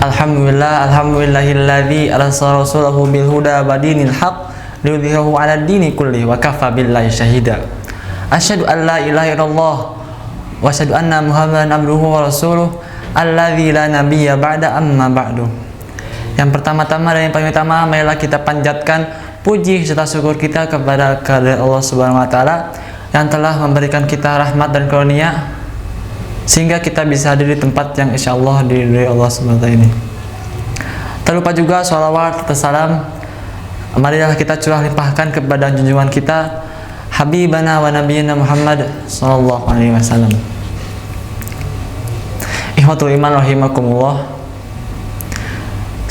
Alhamdulillahilladzi arsala rasulahu bil huda wa dinil haq liyudhhirahu 'ala dini kulli wa kafa billahi syahida. Asyhadu an la ilaha illallah wa asyhadu anna Muhammadan abduhu wa rasuluh alladzi la nabiyya ba'da amma ba'du. Yang pertama-tama dan yang paling utama, marilah kita panjatkan puji serta syukur kita kepada Allah Subhanahu wa taala yang telah memberikan kita rahmat dan karunia sehingga kita bisa hadir di tempat yang insyaallah diridhoi Allah Subhanahu wa taala ini. Tak lupa juga sholawat serta salam marilah kita curah limpahkan kepada junjungan kita Habibana wa Nabiyina Muhammad sallallahu alaihi wasallam. Ikhwatul iman rahimakumullah.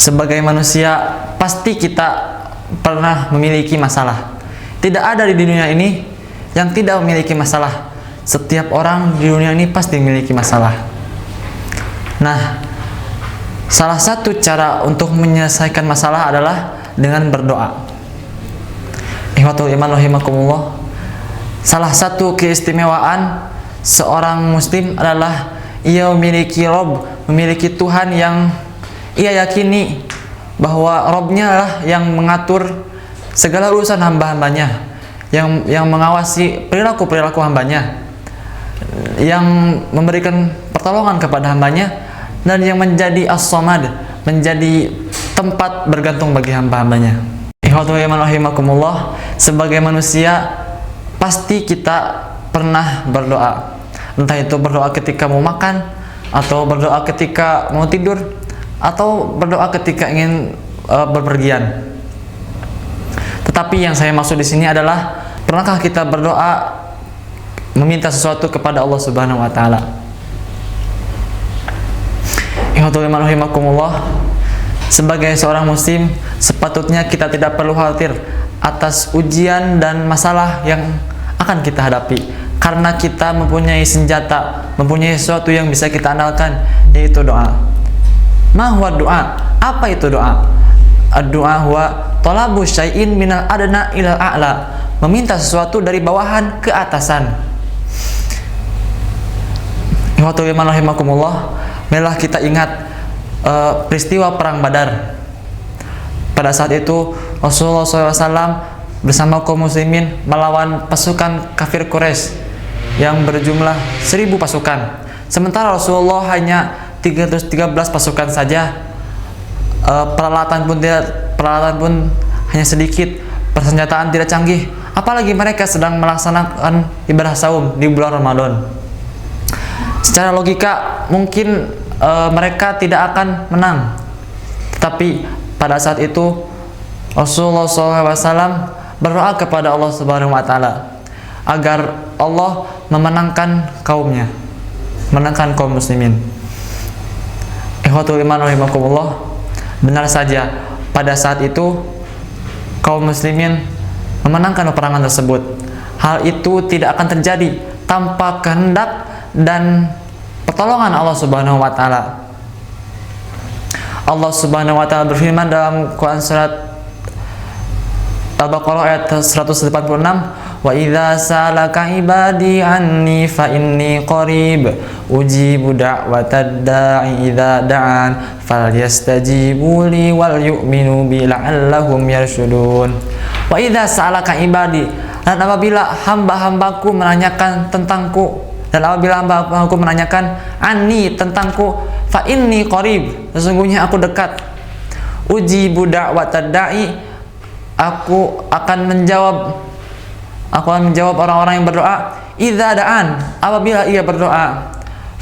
Sebagai manusia pasti kita pernah memiliki masalah. Tidak ada di dunia ini yang tidak memiliki masalah. Setiap orang di dunia ini pasti memiliki masalah. Nah, salah satu cara untuk menyelesaikan masalah adalah dengan berdoa. Ikhwatul iman rahimakumullah. Salah satu keistimewaan seorang muslim adalah ia memiliki Rabb, memiliki Tuhan yang ia yakini bahwa Rabb-nya lah yang mengatur segala urusan hamba-hambanya, yang mengawasi perilaku-perilaku hambanya, yang memberikan pertolongan kepada hambanya, dan yang menjadi as-samad, menjadi tempat bergantung bagi hamba-hambanya. Ikhwatul iman rahimakumullah, sebagai manusia pasti kita pernah berdoa. Entah itu berdoa ketika mau makan, atau berdoa ketika mau tidur, atau berdoa ketika ingin berpergian. Tetapi yang saya maksud di sini adalah, pernahkah kita berdoa meminta sesuatu kepada Allah Subhanahu wa taala? Ikhwatul iman rahimakumullah, sebagai seorang muslim sepatutnya kita tidak perlu khawatir atas ujian dan masalah yang akan kita hadapi, karena kita mempunyai senjata, mempunyai sesuatu yang bisa kita andalkan, yaitu doa. Ma huwa doa? Apa itu doa? Ad-doa huwa talabu syai'in minal adna ilal a'la, meminta sesuatu dari bawahan ke atasan. Ikhwatul iman rahimakumullah, marilah kita ingat peristiwa perang Badar. Pada saat itu Rasulullah SAW bersama kaum muslimin melawan pasukan kafir Quraisy yang berjumlah 1000 pasukan. Sementara Rasulullah hanya 313 pasukan saja. Peralatan pun hanya sedikit, persenjataan tidak canggih, apalagi mereka sedang melaksanakan ibadah saum di bulan Ramadan. Secara logika mungkin mereka tidak akan menang, tetapi pada saat itu Rasulullah SAW berdoa kepada Allah Subhanahu wa taala agar Allah memenangkan kaumnya, menangkan kaum muslimin. Ikhwatul iman rahimakumullah, benar saja pada saat itu kaum muslimin memenangkan peperangan tersebut. Hal itu tidak akan terjadi tanpa kehendak dan pertolongan Allah Subhanahu wa taala. Allah Subhanahu wa taala berfirman dalam Quran surat Al-Baqarah ayat 186, wa idza salaka ibadi anni fa inni qarib ujibu da'watad da'i idza da'an falyastajibu li wal yu'minu bi la'allahum yarshudun. Wa idza salaka ibadi, dan apabila hamba-hambaku menanyakan tentangku, dan apabila hamba-hambaku menanyakan anni tentangku, fa inni qarib, sesungguhnya aku dekat. Ujibu da'watad da'i, aku akan menjawab orang-orang yang berdoa idza da'an, apabila ia berdoa.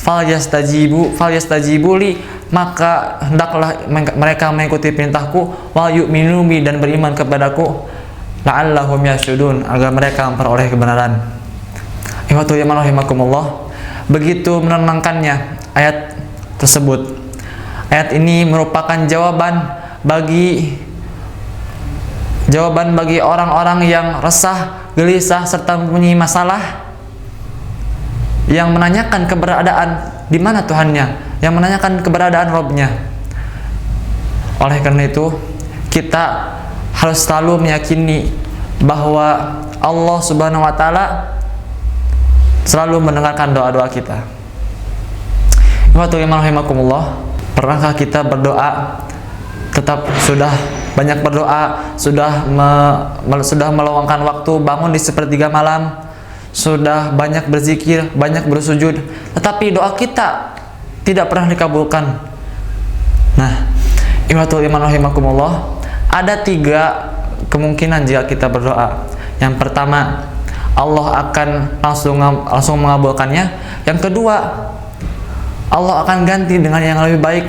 Falyastajibu li, maka hendaklah mereka mengikuti perintahku, wal yu'minu bi, dan beriman kepadaku, la'allahum yarshudun, agar mereka memperoleh kebenaran. Ikhwatul iman rahimakumullah, begitu menenangkannya ayat tersebut. Ayat ini merupakan jawaban bagi orang-orang yang resah, gelisah, serta mempunyai masalah, yang menanyakan keberadaan di mana Tuhannya, yang menanyakan keberadaan Rabb-nya. Oleh karena itu, kita harus selalu meyakini bahwa Allah Subhanahu wa taala selalu mendengarkan doa-doa kita. Ikhwatul iman rahimakumullah, Pernahkah kita berdoa, tetap sudah banyak berdoa, sudah meluangkan waktu bangun di sepertiga malam, sudah banyak berzikir, banyak bersujud, tetapi doa kita tidak pernah dikabulkan? Nah, ikhwatul iman rahimakumullah, ada 3 kemungkinan jika kita berdoa. Yang pertama, Allah akan langsung mengabulkannya. Yang kedua, Allah akan ganti dengan yang lebih baik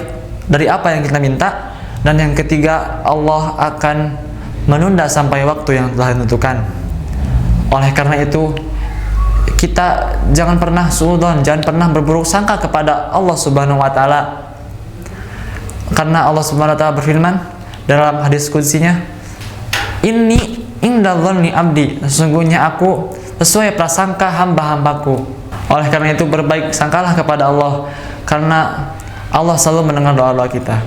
dari apa yang kita minta. Dan yang ketiga, Allah akan menunda sampai waktu yang telah ditentukan. Oleh karena itu, kita jangan pernah suudzon, jangan pernah berburuk sangka kepada Allah Subhanahu wa taala. Karena Allah Subhanahu wa taala berfirman dalam hadis qudsinya, "Inni inda dzanni abdi", sesungguhnya aku sesuai prasangka hamba-hambaku. Oleh karena itu, berbaik sangkalah kepada Allah, karena Allah selalu mendengar doa-doa kita.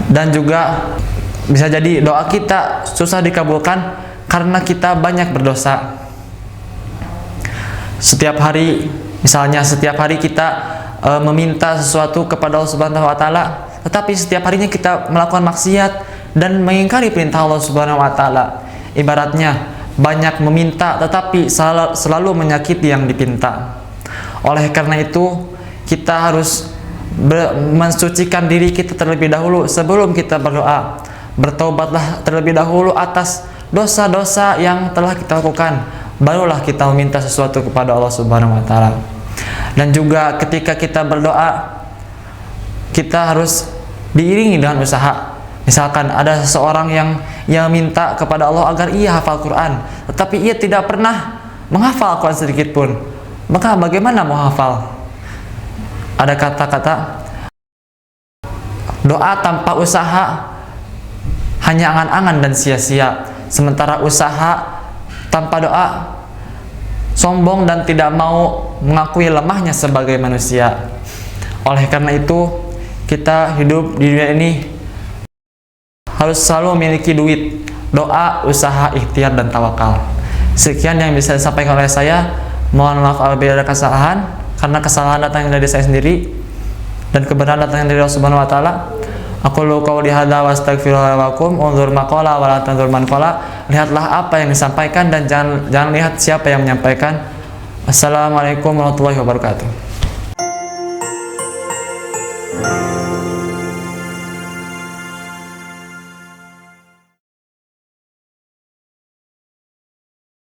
Dan juga bisa jadi doa kita susah dikabulkan karena kita banyak berdosa. Setiap hari, misalnya setiap hari kita meminta sesuatu kepada Allah Subhanahu wa taala, tetapi setiap harinya kita melakukan maksiat dan mengingkari perintah Allah Subhanahu wa taala. Ibaratnya banyak meminta tetapi selalu menyakiti yang dipinta. Oleh karena itu, kita harus mensucikan diri kita terlebih dahulu sebelum kita berdoa. Bertaubatlah terlebih dahulu atas dosa-dosa yang telah kita lakukan, barulah kita meminta sesuatu kepada Allah Subhanahu wa taala. Dan juga ketika kita berdoa, kita harus diiringi dengan usaha. Misalkan ada seseorang yang minta kepada Allah agar ia hafal Quran, tetapi ia tidak pernah menghafal Quran sedikit pun, maka bagaimana mau hafal? Ada kata-kata, doa tanpa usaha hanya angan-angan dan sia-sia, sementara usaha tanpa doa sombong dan tidak mau mengakui lemahnya sebagai manusia. Oleh karena itu, kita hidup di dunia ini harus selalu memiliki duit, doa, usaha, ikhtiar, dan tawakal. Sekian yang bisa disampaikan oleh saya. Mohon maaf apabila ada kesalahan, karena kesalahan datang dari saya sendiri dan kebenaran datang dari Allah Subhanahu wa taala. Aqulu qouli hadza wa astaghfirullah wa lakum. Unzur maqala wa la tanzur man qala. Lihatlah apa yang disampaikan dan jangan lihat siapa yang menyampaikan. Assalamualaikum warahmatullahi wabarakatuh.